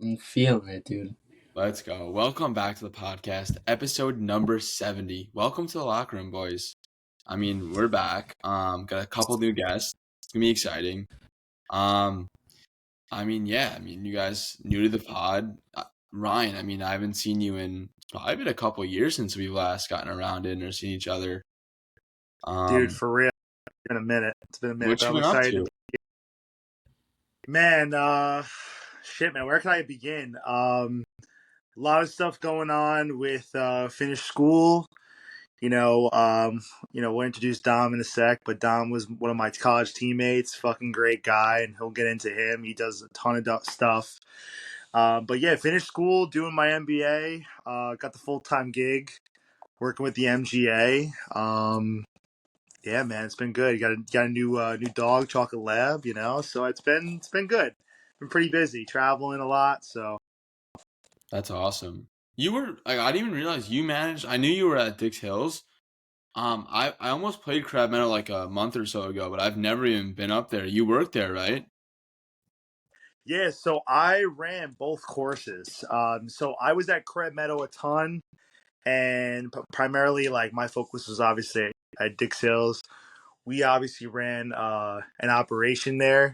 I'm feeling it, dude. Let's go. Welcome back to the podcast, episode number 70. Welcome to the locker room, boys. We're back. Got a couple new guests. It's gonna be exciting. You guys new to the pod. Ryan, I haven't seen you in probably been a couple years since we've last gotten around in or seen each other. Dude, for real. It's been a minute. What but you I'm been up excited to? to be here. Man, shit, man, where can I begin? A lot of stuff going on with finished school. We'll introduce Dom in a sec, but Dom was one of my college teammates, fucking great guy, and he'll get into him. He does a ton of stuff. But yeah, finished school, doing my MBA, got the full-time gig, working with the MGA. Yeah, man, it's been good. You got a new dog, Chocolate Lab, so it's been good. Been pretty busy, traveling a lot, so. That's awesome. You were I didn't even realize you managed. I knew you were at Dix Hills. I almost played Crab Meadow like a month or so ago, but I've never even been up there. You worked there, right? Yeah, so I ran both courses. So I was at Crab Meadow a ton, and primarily, like, my focus was obviously at Dix Hills. We obviously ran an operation there.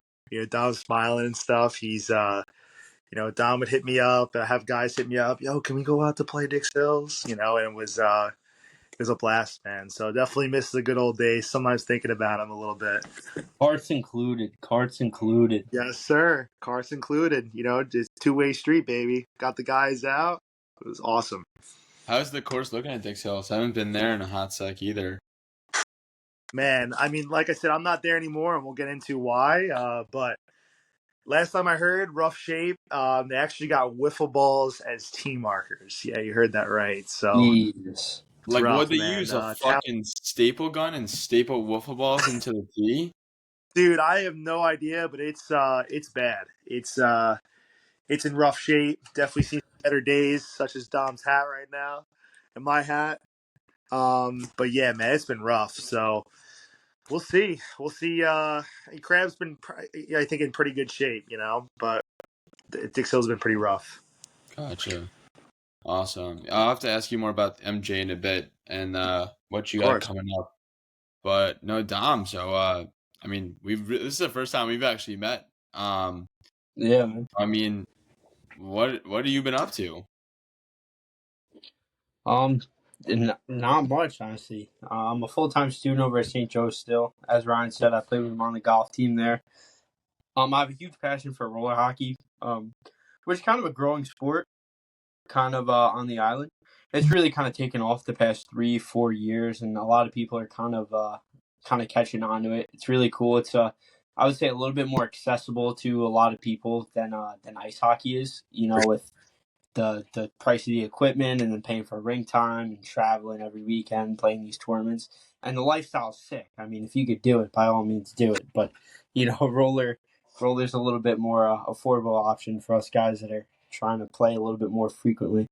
Dom's smiling and stuff. He's Dom would hit me up, have guys hit me up. Yo, can we go out to play Dix Hills? And it was a blast, man. So definitely miss the good old days. Sometimes thinking about them a little bit. Carts included. Yes, sir. Carts included. Just two-way street, baby. Got the guys out. It was awesome. How's the course looking at Dix Hills? I haven't been there in a hot sec either. Man, like I said, I'm not there anymore, and we'll get into why. But last time I heard, rough shape. They actually got wiffle balls as tee markers. Yeah, you heard that right. So Jesus. Like, rough, would they man. use a fucking staple gun and staple wiffle balls into the tee? Dude, I have no idea, but it's bad. It's in rough shape. Definitely seen better days, such as Dom's hat right now, and my hat. But yeah, man, it's been rough. So we'll see. Crab's been, I think, in pretty good shape, but Dix Hill's been pretty rough. Gotcha. Awesome. I'll have to ask you more about MJ in a bit and what you got coming up. But no, Dom. So this is the first time we've actually met. Yeah, man. What have you been up to? Not much, honestly. I'm a full-time student over at St. Joe's still. As Ryan said, I play with him on the golf team there. I have a huge passion for roller hockey, which is kind of a growing sport, kind of on the island. It's really kind of taken off the past 3-4 years, and a lot of people are kind of catching on to it. It's really cool. It's I would say a little bit more accessible to a lot of people than ice hockey is. With the price of the equipment and then paying for ring time and traveling every weekend, playing these tournaments, and the lifestyle's sick. If you could do it, by all means do it. But roller's a little bit more affordable option for us guys that are trying to play a little bit more frequently.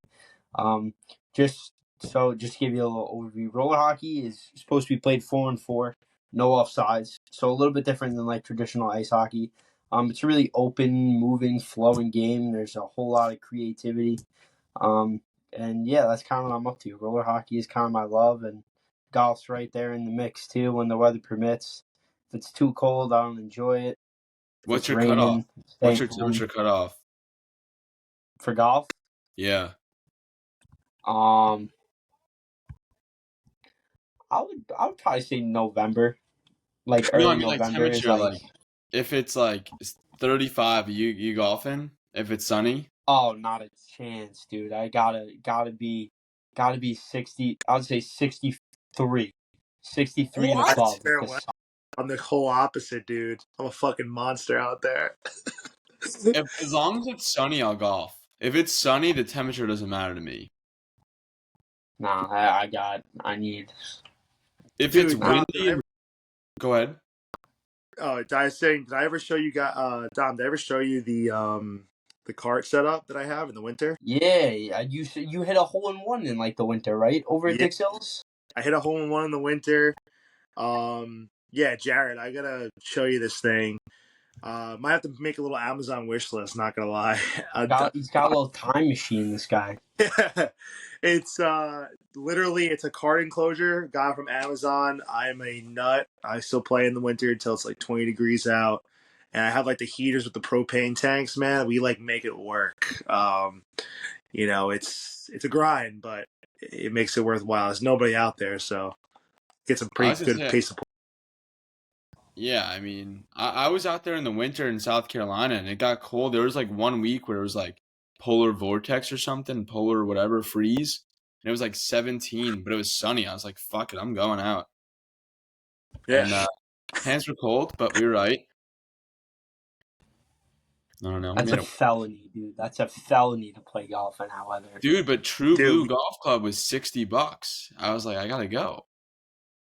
Just to give you a little overview, roller hockey is supposed to be played 4-on-4, no offsides, so a little bit different than like traditional ice hockey. It's a really open, moving, flowing game. There's a whole lot of creativity. And yeah, that's kind of what I'm up to. Roller hockey is kind of my love, and golf's right there in the mix too when the weather permits. If it's too cold, I don't enjoy it. What's your cutoff? What's your cutoff for golf? Yeah. I would probably say November, like early November. Like temperature, like if it's like 35, you golfing? If it's sunny? Oh, not a chance, dude. I gotta be 60. I would say 63 and above. I'm the whole opposite, dude. I'm a fucking monster out there. As long as it's sunny, I'll golf. If it's sunny, the temperature doesn't matter to me. Nah, I need. If it's windy, go ahead. Oh, did I ever show you Dom? Did I ever show you the cart setup that I have in the winter? Yeah, you hit a hole in one in like the winter, right? Over at Dix Hills? I hit a hole in one in the winter. Yeah, Jared, I gotta show you this thing. Might have to make a little Amazon wish list. Not gonna lie. He's got a little time machine. This guy. It's literally it's a card enclosure. Got it from Amazon. I'm a nut. I still play in the winter until it's like 20 degrees out, and I have like the heaters with the propane tanks. Man, we like make it work. It's a grind, but it makes it worthwhile. There's nobody out there, so get some I pretty was gonna good say, pace of play. yeah, I mean, I was out there in the winter in South Carolina and it got cold. There was like 1 week where it was like polar vortex or something, polar whatever freeze. And it was like 17, but it was sunny. I was like, fuck it, I'm going out. Yeah, And hands were cold, but we were right. I don't know. We That's a made it. felony, dude. That's a felony to play golf in that weather. Dude, but True Blue dude. Golf Club was $60. I was like, I gotta go.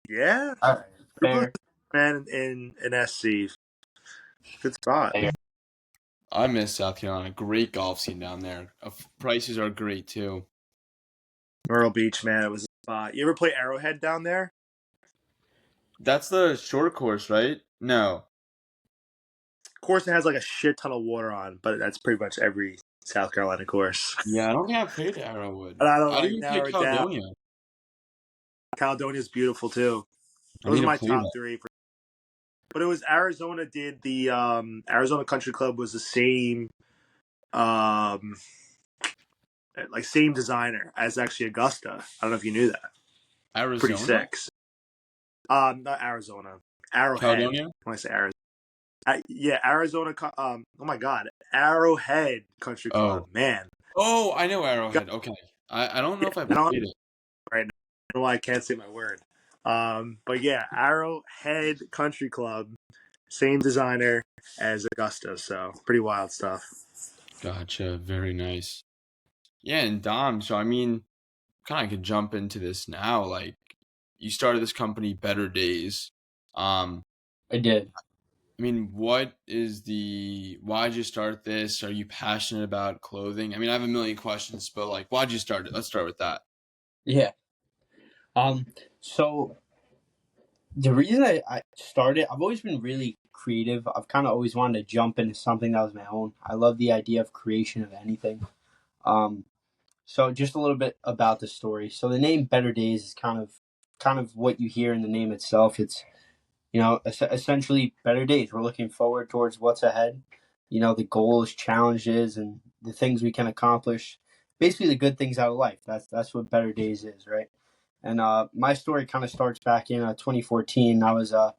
Yeah, All right, fair. man, in SC, good spot. Fair. I miss South Carolina. Great golf scene down there. Prices are great too. Myrtle Beach, man, it was a spot. You ever play Arrowhead down there? That's the short course, right? No. Course that has like a shit ton of water on, but that's pretty much every South Carolina course. Yeah, I don't think I played Arrowwood. And I don't I like didn't even play narrow it down. Caledonia. Caledonia's beautiful too. I Those need are to my play top that. three. But it was Arizona did the Arizona Country Club was the same like same designer as actually Augusta. I don't know if you knew that. Arizona? Pretty sick. Not Arizona. Arrowhead. Caledonia? When I say Arizona. Yeah, Arizona. Oh my God, Arrowhead Country Club. Oh. Man. Oh, I know Arrowhead. Okay. I don't know if I played it. Right now. I don't know why I can't say my word. But yeah, Arrowhead Country Club, same designer as Augusta, so pretty wild stuff. Gotcha. Very nice. Yeah, and Dom, so I mean, kind of could jump into this now. Like, you started this company, Better Days. Um, I did. I mean, why'd you start this? Are you passionate about clothing? I mean, I have a million questions, but like, why'd you start it? Let's start with that. Yeah. So the reason I started, I've always been really creative. I've kind of always wanted to jump into something that was my own. I love the idea of creation of anything. So just a little bit about the story. So the name Better Days is kind of what you hear in the name itself. It's essentially better days. We're looking forward towards what's ahead. The goals, challenges, and the things we can accomplish. Basically, the good things out of life. That's what Better Days is, right? And my story kind of starts back in 2014. I was a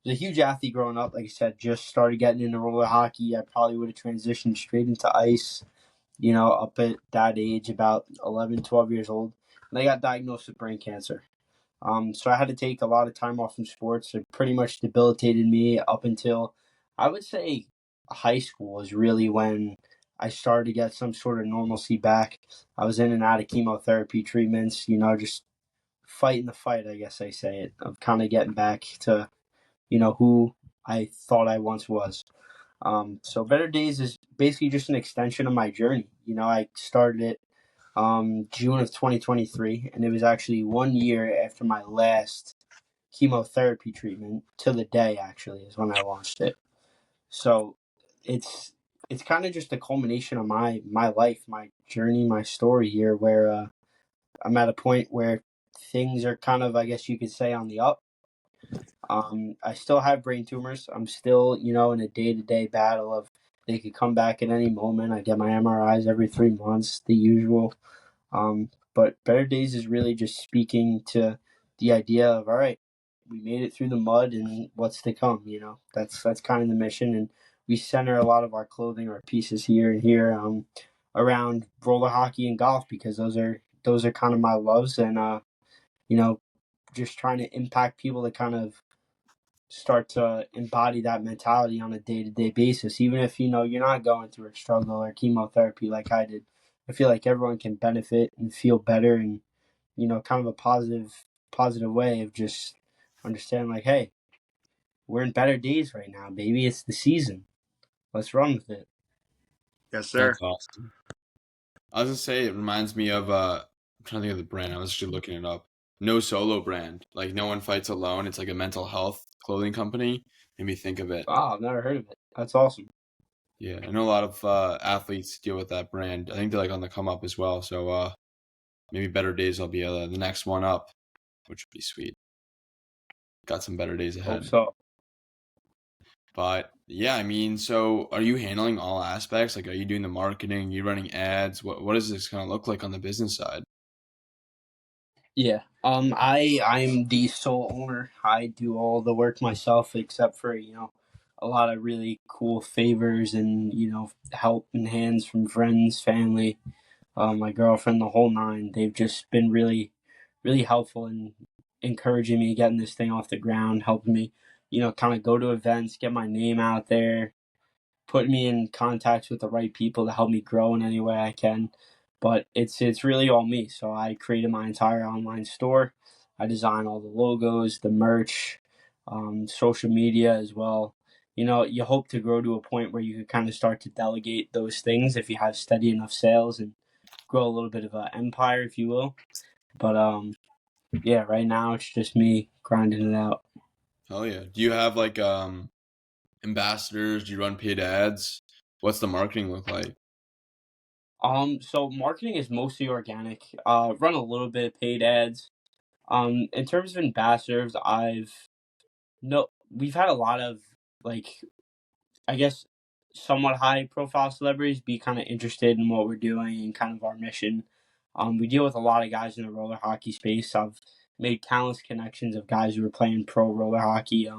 huge athlete growing up. Like I said, just started getting into roller hockey. I probably would have transitioned straight into ice, up at that age, about 11, 12 years old. And I got diagnosed with brain cancer. So I had to take a lot of time off from sports. It pretty much debilitated me up until, I would say, high school is really when I started to get some sort of normalcy back. I was in and out of chemotherapy treatments, just fighting the fight, I guess I say it, of kind of getting back to, who I thought I once was. So Better Days is basically just an extension of my journey. I started it June of 2023, and it was actually 1 year after my last chemotherapy treatment, to the day actually is when I launched it. So it's kind of just a culmination of my life, my journey, my story here, where I'm at a point where things are kind of, I guess you could say, on the up. I still have brain tumors. I'm still, in a day-to-day battle of they could come back at any moment. I get my MRIs every 3 months, the usual. But Better Days is really just speaking to the idea of, all right, we made it through the mud and what's to come, That's kind of the mission. And we center a lot of our clothing, our pieces here and here, around roller hockey and golf, because those are kind of my loves. And just trying to impact people to kind of start to embody that mentality on a day-to-day basis, even if you're not going through a struggle or chemotherapy like I did. I feel like everyone can benefit and feel better, and kind of a positive way of just understanding, like, hey, we're in better days right now, baby. It's the season. Let's run with it. Yes, sir. That's awesome. I was gonna say it reminds me of I'm trying to think of the brand. I was actually looking it up. No Solo brand. Like No One Fights Alone. It's like a mental health clothing company. Made me think of it. Wow, I've never heard of it. That's awesome. Yeah, I know a lot of athletes deal with that brand. I think they're like on the come up as well. So maybe Better Days will be the next one up, which would be sweet. Got some better days Hope ahead. so. But yeah, I mean, so are you handling all aspects? Like, are you doing the marketing? You running ads? What does this kind of look like on the business side? Yeah. I'm the sole owner. I do all the work myself, except for a lot of really cool favors and helping hands from friends, family, my girlfriend, the whole nine. They've just been really, really helpful in encouraging me getting this thing off the ground, helping me, kind of go to events, get my name out there, put me in contact with the right people to help me grow in any way I can. But it's really all me. So I created my entire online store. I design all the logos, the merch, social media as well. You hope to grow to a point where you can kind of start to delegate those things if you have steady enough sales and grow a little bit of an empire, if you will. But yeah, right now it's just me grinding it out. Hell yeah. Do you have like ambassadors? Do you run paid ads? What's the marketing look like? So marketing is mostly organic. Run a little bit of paid ads. In terms of ambassadors, we've had a lot of like I guess somewhat high profile celebrities be kind of interested in what we're doing and kind of our mission. We deal with a lot of guys in the roller hockey space. I've made countless connections of guys who are playing pro roller hockey,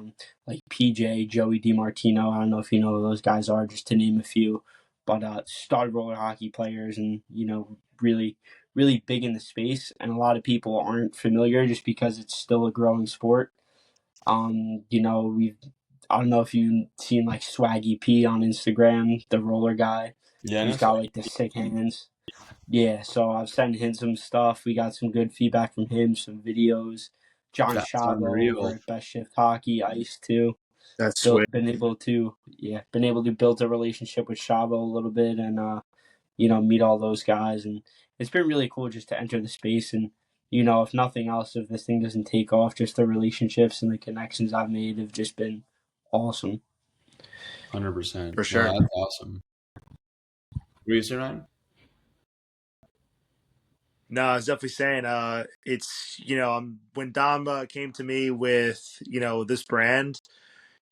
like PJ, Joey DiMartino. I don't know if you know who those guys are, just to name a few. But star roller hockey players, and really, really big in the space. And a lot of people aren't familiar just because it's still a growing sport. We've I don't know if you've seen like Swaggy P on Instagram, the roller guy Yeah, I know. who's got like the sick hands. Yeah, so I've sent him some stuff. We got some good feedback from him, some videos. John That's Chavo over unreal. at Best Shift Hockey, Ice too. That's sweet. Been able to build a relationship with Chavo a little bit and meet all those guys, and it's been really cool just to enter the space and if nothing else, if this thing doesn't take off, just the relationships and the connections I've made have just been awesome. 100%. For No, sure. that's awesome. What are you saying, Ryan? No, I was definitely saying, it's when Dom came to me with this brand,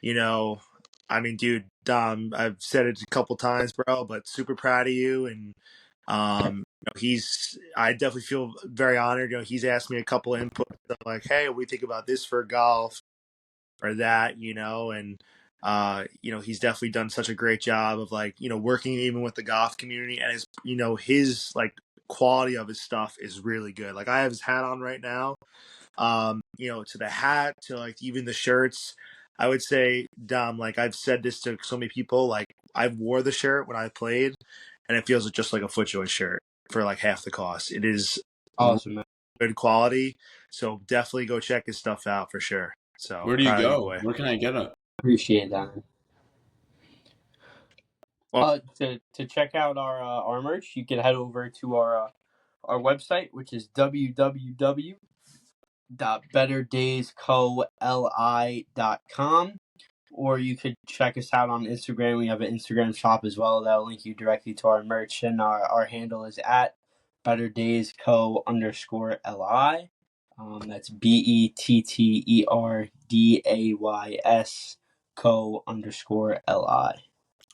you know, I mean, dude, Dom, I've said it a couple times, bro, but super proud of you, and I definitely feel very honored. He's asked me a couple of inputs of like, hey, what do you think about this for golf or that, and he's definitely done such a great job of like working even with the golf community, and his like quality of his stuff is really good. Like I have his hat on right now, to the hat, to like even the shirts. I would say, Dom, like I've said this to so many people, like I've wore the shirt when I played, and it feels just like a FootJoy shirt for like half the cost. It is Awesome, man. good quality, so definitely go check his stuff out for sure. So Where do you proud of you, go? boy. Where can I get it? Appreciate that. Well, To check out our merch, you can head over to our website, which is www.betterdayscoli.com. Or you could check us out on Instagram. We have an Instagram shop as well that'll link you directly to our merch, and our handle is at betterdaysco_li. That's BETTERDAYS co_li.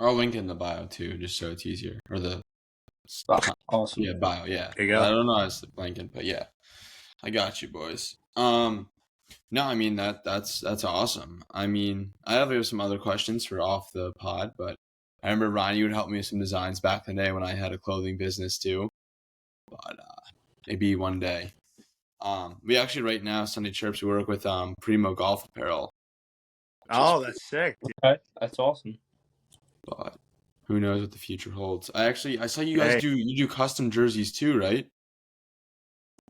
I'll link in the bio too, just so it's easier. Or the Wow, awesome. yeah bio. Yeah, there you I go. don't know how to link it, but yeah, I got you, boys. No, I mean that's awesome. I mean, I have some other questions for off the pod, but I remember Ryan, you would help me with some designs back in the day when I had a clothing business too. But maybe one day. We actually right now Sunday Chirps we work with Primo Golf Apparel, which is Oh, cool. that's sick, dude. Okay, that's awesome. But who knows what the future holds? I saw you guys Hey, do custom jerseys too, right?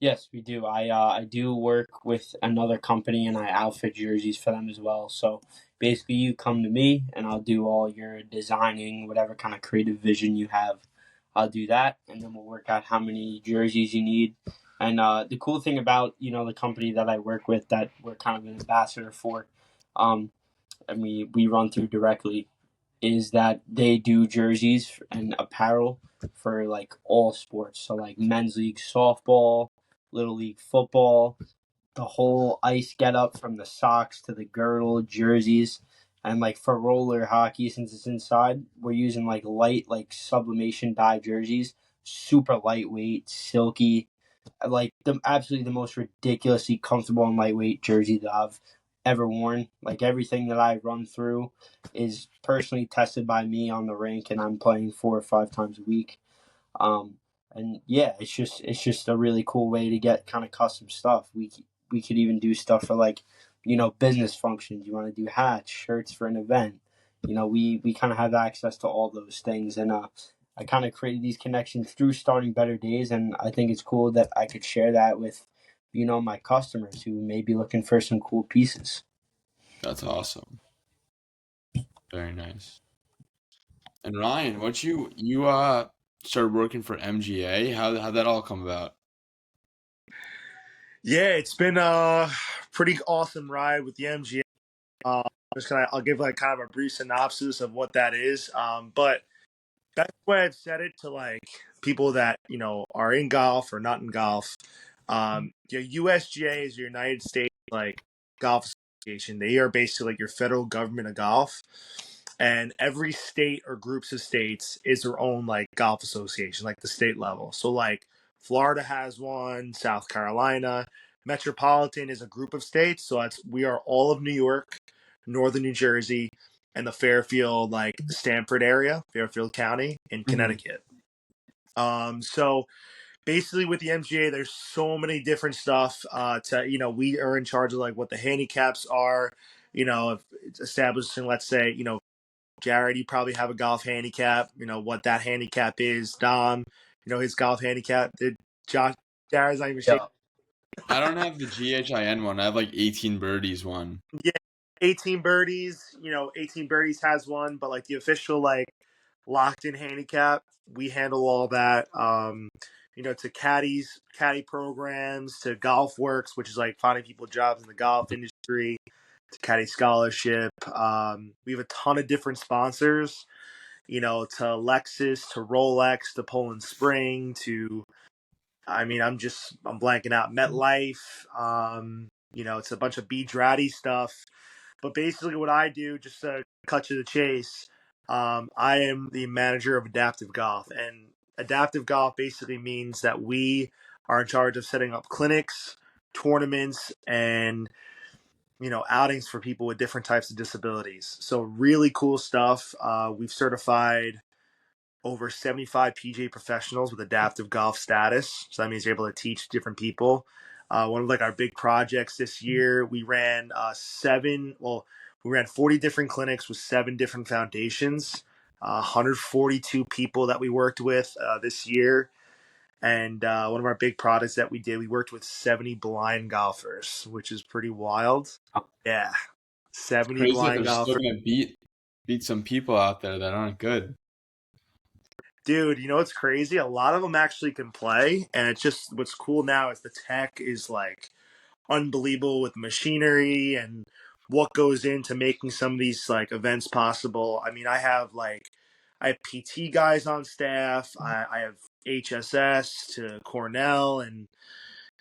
Yes, we do. I do work with another company and I outfit jerseys for them as well. So basically, you come to me and I'll do all your designing, whatever kind of creative vision you have. I'll do that, and then we'll work out how many jerseys you need. And the cool thing about the company that I work with, that we're kind of an ambassador for, um, and we run through directly, is that they do jerseys and apparel for like all sports. So like men's league softball, little league football, the whole ice get up from the socks to the girdle, jerseys. And like for roller hockey, since it's inside, we're using like light, like sublimation dye jerseys, super lightweight, silky, like the absolutely the most ridiculously comfortable and lightweight jersey that I've ever worn. Like everything that I run through is personally tested by me on the rink, and I'm playing 4 or 5 times a week. Um, and yeah, it's just a really cool way to get kind of custom stuff. We could even do stuff for like, business functions. You want to do hats, shirts for an event. We kind of have access to all those things, and I kind of created these connections through starting Better Days, and I think it's cool that I could share that with, my customers who may be looking for some cool pieces. That's awesome. Very nice. And Ryan, what you started working for MGA? How'd that all come about? Yeah, it's been a pretty awesome ride with the MGA. I'll give like kind of a brief synopsis of what that is. But that's the way I've said it to like people that are in golf or not in golf. USGA is your United States like golf association. They are basically like your federal government of golf, and every state or groups of states is their own like golf association, like the state level. So like Florida has one, South Carolina. Metropolitan is a group of states, so we are all of New York, northern New Jersey, and the Fairfield, like Stamford area, Fairfield County in Connecticut. So basically with the MGA, there's so many different stuff. We are in charge of like what the handicaps are. If it's establishing, let's say, Jared, you probably have a golf handicap. What that handicap is. Dom, his golf handicap. Did Josh? Jared's not even shaking. Yeah. I don't have the GHIN one. I have like 18 birdies one. Yeah, 18 birdies. 18 birdies has one, but like the official like locked in handicap, we handle all that. To caddy programs, to Golf Works, which is like finding people jobs in the golf industry, to caddy scholarship. We have a ton of different sponsors. To Lexus, to Rolex, to Poland Spring, to I'm blanking out. MetLife. It's a bunch of B Dratty stuff. But basically, what I do, just to cut to the chase, I am the manager of Adaptive Golf, and Adaptive Golf basically means that we are in charge of setting up clinics, tournaments, and outings for people with different types of disabilities. So really cool stuff. We've certified over 75 PGA professionals with adaptive golf status. So that means you're able to teach different people. One of like our big projects this year, we ran we ran 40 different clinics with 7 different foundations, 142 people that we worked with this year. And one of our big products that we did, we worked with 70 blind golfers, which is pretty wild. Yeah. It's 70 crazy that blind they're still golfers. gonna beat some people out there that aren't good. Dude, what's crazy? A lot of them actually can play, and it's just what's cool now is the tech is like unbelievable with machinery and what goes into making some of these like events possible. I mean, I have PT guys on staff. I have HSS to Cornell, and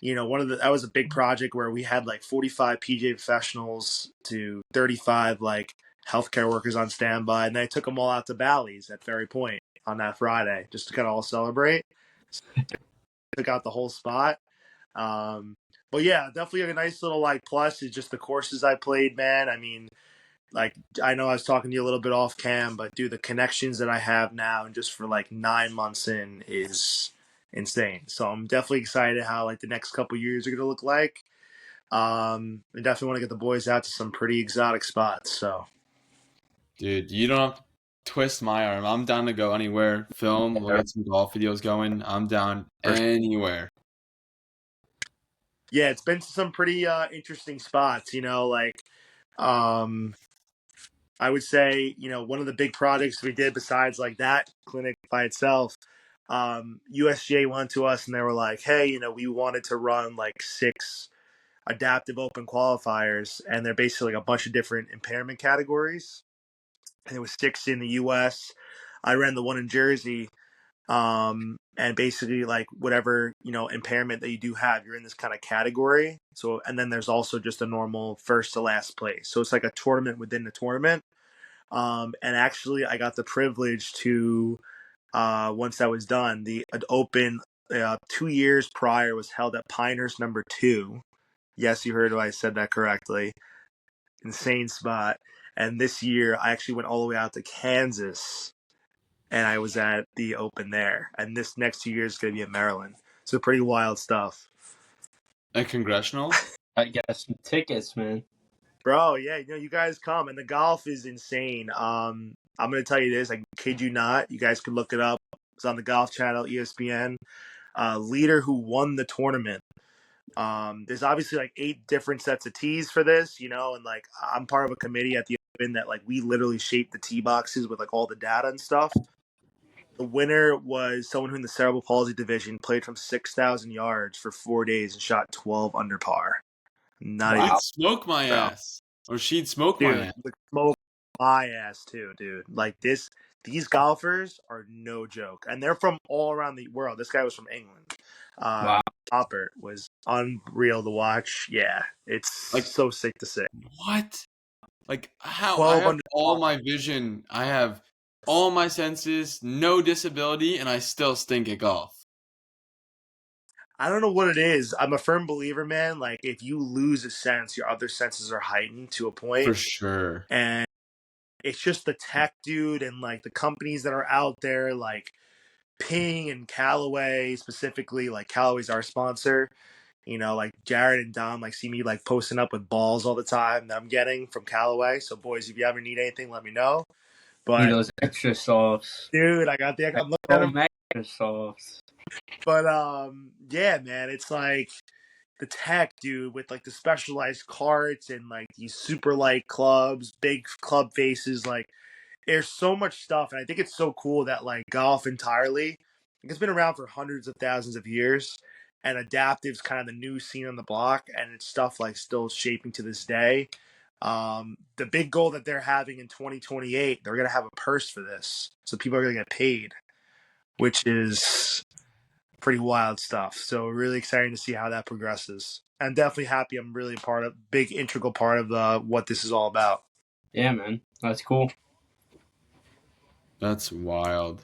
that was a big project where we had like 45 PJ professionals to 35 like healthcare workers on standby, and I took them all out to Bally's at Ferry Point on that Friday just to kind of all celebrate. So took out the whole spot. But yeah, definitely a nice little like plus is just the courses I played, man. I mean, like I know I was talking to you a little bit off cam, but dude, the connections that I have now and just for like 9 months in is insane. So I'm definitely excited how like the next couple years are gonna look like. I definitely want to get the boys out to some pretty exotic spots. So Dude, you don't have to twist my arm. I'm down to go anywhere. Film, we'll get some golf videos going. I'm down anywhere. yeah, it's been some pretty interesting spots, I would say, one of the big projects we did besides like that clinic by itself, USGA went to us and they were like, hey, we wanted to run like 6 adaptive open qualifiers, and they're basically like a bunch of different impairment categories. And there was 6 in the U.S. I ran the one in Jersey, and basically like whatever impairment that you do have, you're in this kind of category. So, and then there's also just a normal first to last place. So it's like a tournament within the tournament. And actually, I got the privilege to once that was done, the Open 2 years prior was held at Pinehurst number 2. Yes, you heard I said that correctly. Insane spot. And this year, I actually went all the way out to Kansas, and I was at the Open there. And this next 2 years is going to be in Maryland. So pretty wild stuff. A congressional? I got some tickets, man. Bro, yeah, you guys come, and the golf is insane. I'm going to tell you this, I kid you not. You guys can look it up. It's on the Golf Channel, ESPN. Leader who won the tournament. There's obviously like 8 different sets of tees for this, and like I'm part of a committee at the Open that like we literally shape the tee boxes with like all the data and stuff. The winner was someone who in the cerebral palsy division played from 6,000 yards for 4 days and shot 12 under par. Not Wow. even, He'd smoke my bro. ass. Or she'd smoke my Dude, ass. would smoke my ass too, dude. Like these golfers are no joke, and they're from all around the world. This guy was from England. Wow. Hopper was unreal to watch. Yeah, it's Like, so sick to see. what? Like, how? I 12 have under all par. my vision. I have all my senses, no disability, and I still stink at golf. I don't know what it is. I'm a firm believer, man. Like if you lose a sense, your other senses are heightened to a point. For sure. And it's just the tech, dude, and like the companies that are out there, like Ping and Callaway specifically. Like Callaway's our sponsor. Like Jared and Dom like see me like posting up with balls all the time that I'm getting from Callaway. So boys, if you ever need anything, let me know. Need But those extra sauce. dude, I'm looking at them. Extra sauce. But yeah, man, it's like the tech, dude, with like the specialized carts and like these super light clubs, big club faces. Like there's so much stuff, and I think it's so cool that like golf entirely, it's been around for hundreds of thousands of years, and adaptive's kind of the new scene on the block, and it's stuff like still shaping to this day. The big goal that they're having in 2028, they're gonna have a purse for this, so people are gonna get paid, which is pretty wild stuff. So really exciting to see how that progresses. I'm definitely happy. I'm really big integral part of what this is all about. Yeah, man, that's cool. That's wild.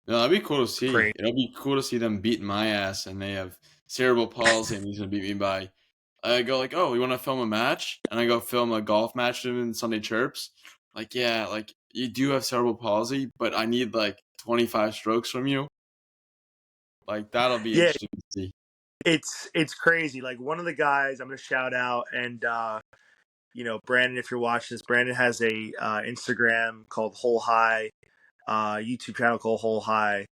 No, that'd be cool to see. Great. It'll be cool to see them beating my ass, and they have cerebral palsy, and he's gonna beat me by. I go like, oh, you want to film a match? And I go film a golf match with him in Sunday Chirps. Like, yeah, like you do have cerebral palsy, but I need like 25 strokes from you. Like that'll be interesting to see. It's crazy. Like one of the guys I'm gonna shout out, and Brandon, if you're watching this, Brandon has a Instagram called Whole High, YouTube channel called Whole High.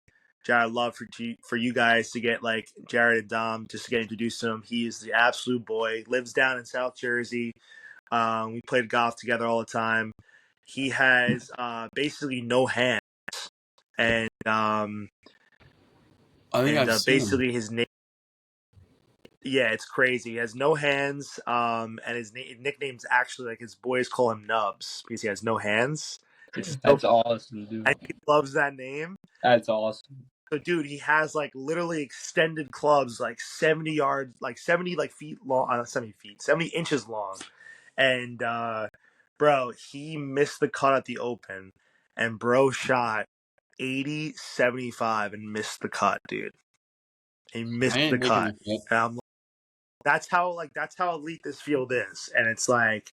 Jared, I'd love for you guys to get like Jared and Dom just to get introduced to him. He is the absolute boy. Lives down in South Jersey. We played golf together all the time. He has basically no hands, and I think I've seen basically him. his name. Yeah, it's crazy. He has no hands, and his nickname's actually like his boys call him Nubs because he has no hands. It's That's awesome, dude. and he loves that name. That's awesome. So, dude, he has like literally extended clubs, like 70 yards, like 70 like feet long, 70 feet, 70 inches long, and bro, he missed the cut at the Open, and bro shot 80-75 and missed the cut, dude. He missed I the ain't cut, making the cut. and I'm like, that's how elite this field is. And it's like,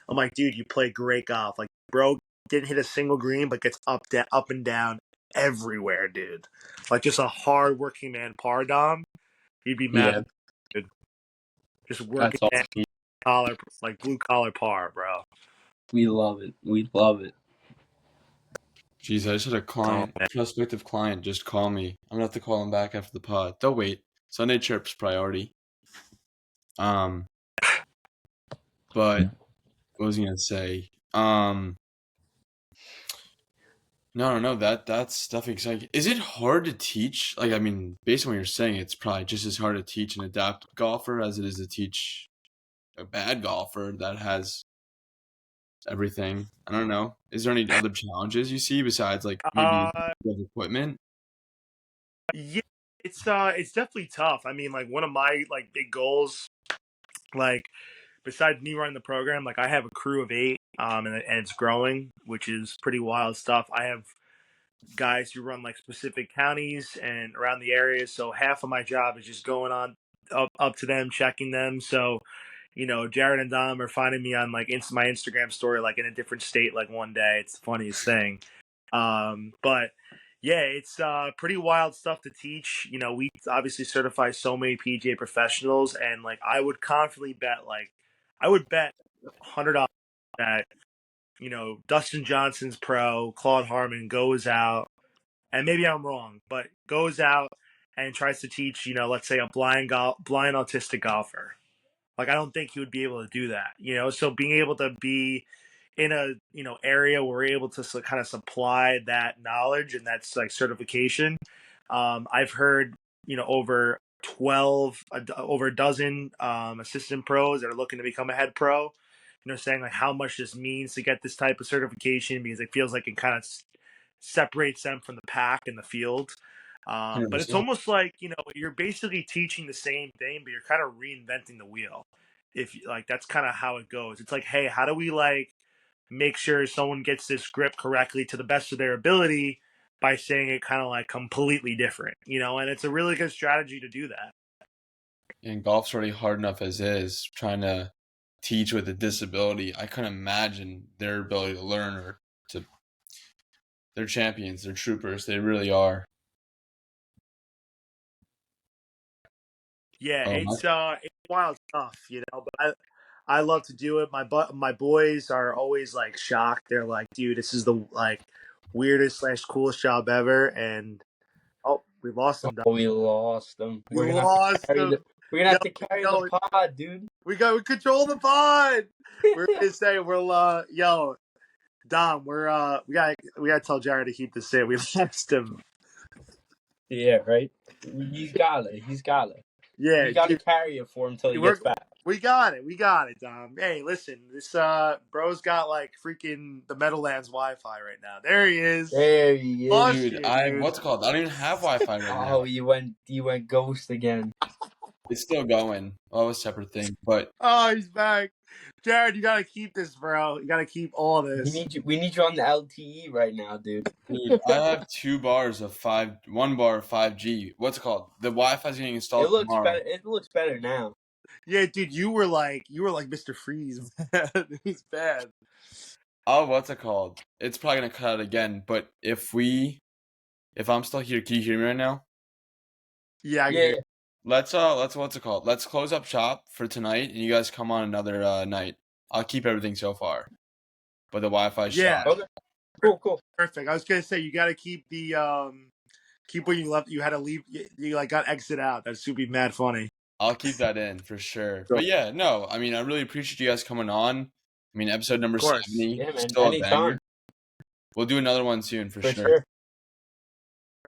I'm like, dude, you play great golf. Like, bro didn't hit a single green, but gets up and down everywhere, dude. Like just a hard working man par dom. You'd be mad, Yeah, dude. Just that's working awesome. collar, like blue collar par, bro. We love it. We love it. Jeez, I just had a client, man. prospective client, just call me. I'm gonna have to call him back after the pod. They'll wait. Sunday Chirps priority. But what was I gonna say? No. That's definitely exciting. Is it hard to teach? Like, I mean, based on what you're saying, it's probably just as hard to teach an adaptive golfer as it is to teach a bad golfer that has everything. I don't know. Is there any other challenges you see besides like maybe the equipment? Yeah, it's definitely tough. I mean, like one of my like big goals, like besides me running the program, like I have a crew of 8, and it's growing, which is pretty wild stuff. I have guys who run like specific counties and around the area, so half of my job is just going on up to them, checking them. So, you know, Jared and Dom are finding me on like my Instagram story, like in a different state, like one day. It's the funniest thing. But yeah, it's pretty wild stuff to teach. You know, we obviously certify so many PGA professionals, and like I would confidently bet, like I would bet $100 that you know Dustin Johnson's pro, Claude Harmon goes out, and maybe I'm wrong, but goes out and tries to teach, you know, let's say a blind autistic golfer. Like I don't think he would be able to do that, you know. So being able to be in a area where we're able to kind of supply that knowledge and that's like certification. I've heard over 12 over a dozen assistant pros that are looking to become a head pro, saying like how much this means to get this type of certification because it feels like it kind of separates them from the pack in the field. But it's 100%. almost like you're basically teaching the same thing, but you're kind of reinventing the wheel. If like that's kind of how it goes. It's like, hey, how do we like make sure someone gets this grip correctly to the best of their ability by saying it kind of like completely different, and it's a really good strategy to do that. And golf's already hard enough as is. Trying to teach with a disability, I couldn't imagine their ability to learn or to. They're champions. They're troopers. They really are. Yeah, Oh, it's wild stuff, but I love to do it. My boys are always like shocked. They're like, dude, this is the like weirdest / coolest job ever. And oh, we lost them. Oh, we lost them. We lost them. We're gonna have to carry the pod, dude. We control the pod. We're gonna say yo, Dom, we gotta tell Jared to keep this in. We lost him. Yeah, right. He's got it. Yeah, you gotta carry it for him until he gets back. We got it, Dom. Hey, listen, this bro's got like freaking the Meadowlands Wi-Fi right now. There he is. Dude, what's it called? I don't even have Wi-Fi right now. Oh, you went ghost again. It's still going. Oh, a separate thing, but he's back. Jared, you gotta keep this, bro. You gotta keep all this. We need you on the LTE right now, dude. Dude, I have 1 bar of 5G. What's it called? The Wi-Fi's getting installed. It looks tomorrow. better. It looks better now. Yeah, dude, you were like Mr. Freeze, man. He's bad. Oh, what's it called? It's probably gonna cut out again. But if I'm still here, can you hear me right now? Yeah, I can hear you. Let's what's it called? Let's close up shop for tonight, and you guys come on another night. I'll keep everything so far, but the Wi-Fi shot. Okay. Cool. Perfect. I was gonna say you gotta keep the keep when you left. You had to leave. You like got exit out. That's super mad funny. I'll keep that in for sure. But yeah, no, I mean, I really appreciate you guys coming on. I mean, episode number 70. Yeah, man. Still a banger. Anytime. We'll do another one soon for sure.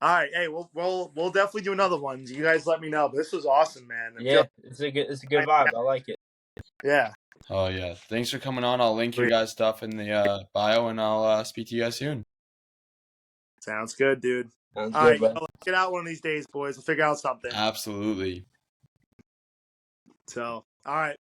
All right, hey, we'll definitely do another one. You guys let me know. But this was awesome, man. Yeah, it's a good vibe. I like it. Yeah. Oh yeah, thanks for coming on. I'll link your guys' stuff in the bio, and I'll speak to you guys soon. Sounds good, dude. Sounds all good, right, let's get out one of these days, boys. We'll figure out something. Absolutely. So, all right.